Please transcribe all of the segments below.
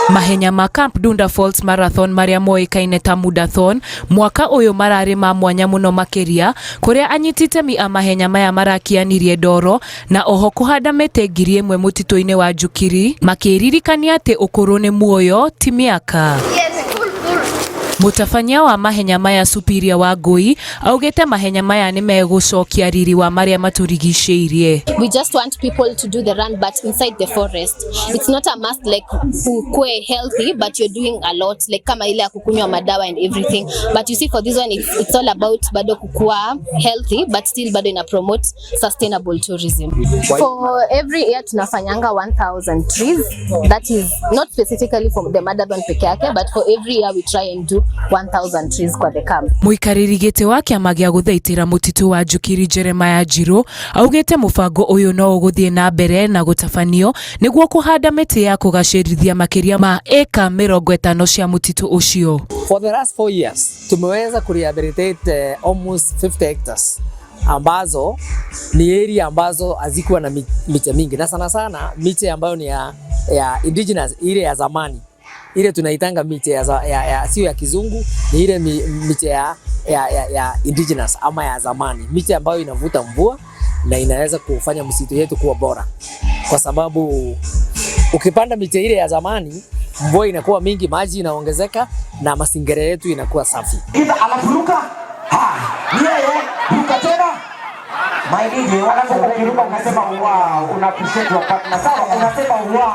Mahenya ma Camp Dunda Falls Marathon maria moikaine ta Mudathon mwaka uyu marari ma mwanya muno makiria kuria anyitite mi a mahenya maya marakianirie ndoro na oho kuhanda mite 1000 mutito-ini wa Njukiri makiririkania ati ukuru ni muoyo ti miaka. Mutafanyia wa mahenya maya Superior wa Ngui augete mahenya maya ni megucokia riri wa maria maturigiceirie. We just want people to do the run but inside the forest. It's not a must like ukue healthy but you're doing a lot like kama ile ya kukunywa madawa and everything. But you see for this one it's all about bado kukua healthy but still bado ina promote sustainable tourism. For every year tunafanyanga 1000 trees. That is not specifically for the Madathon peke yake but for every year we try and do 1000 trees kwa the camp. Muikariri gite wa kiama gia guthaitira mutitu wa Njukiri Jeremiah Njiro augete mubango uyu no uguthie na mbere na gutafanio niguo kuhanda miti ya kugacirithia makiria ma eka 50 cia mutitu ucio. For the last 4 years tumeweza kurehabilitate almost 50 hectares ambazo ni area ambazo hazikuwa na miti mingi na sana miti ambayo ni ya indigenous, ile ya zamani. Ile tunaitanga miti sio ya kizungu, ni ile miti ya indigenous ama ya zamani. Miti ambayo inavuta mvua na inaweza kufanya msitu yetu kuwa bora. Kwa sababu ukipanda miti ile ya zamani, mvua inakuwa mingi, maji inaongezeka na mazingira yetu inakuwa safi. Anafuruka. Ruka tena. Maidiji wanapokuruka unasema wow, unappreciate your partner. Sawa, unasema wow.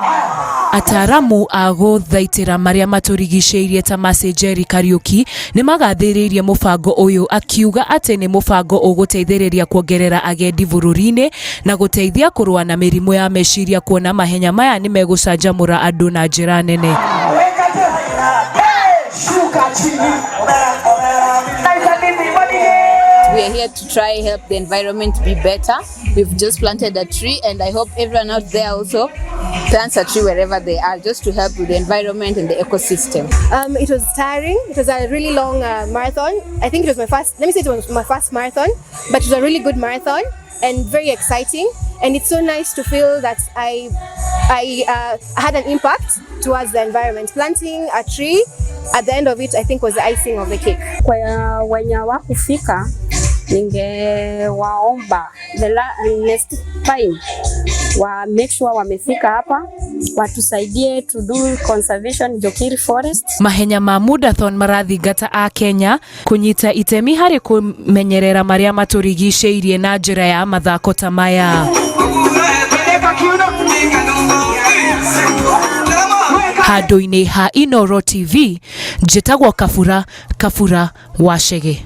Ataramu a guthaitira maria maturigiceirie ta Masejeri Kariuki ni magathiririe mubango uyu akiuga ati ni mubango uguteithiriria kuongerera agendi bururi-ini na guteithia kurua na mirimu ya meciria kuona mahenya maya ni megucanjamura andu na njira nene. We are here to try help the environment be better. We've just planted a tree and I hope everyone out there also plants a tree wherever they are just to help with the environment and the ecosystem. It was tiring. It was a really long marathon. I think it was my first, it was my first marathon, but it was a really good marathon and very exciting. And it's so nice to feel that I had an impact towards the environment. Planting a tree at the end of it, I think, was the icing of the cake. Kwa wenye wakufika, ningewaomba the next time wa make sure wamefika hapa watusaidie to do conservation Njukiri Forest. Mahenya ma Mudathon marathingata a Kenya kunyita itemi hari kumenyerera maria maturigiceirie na njira ya mathako ta maya. Handu-ini ha Inooro TV njitagwo Kabura Wachege.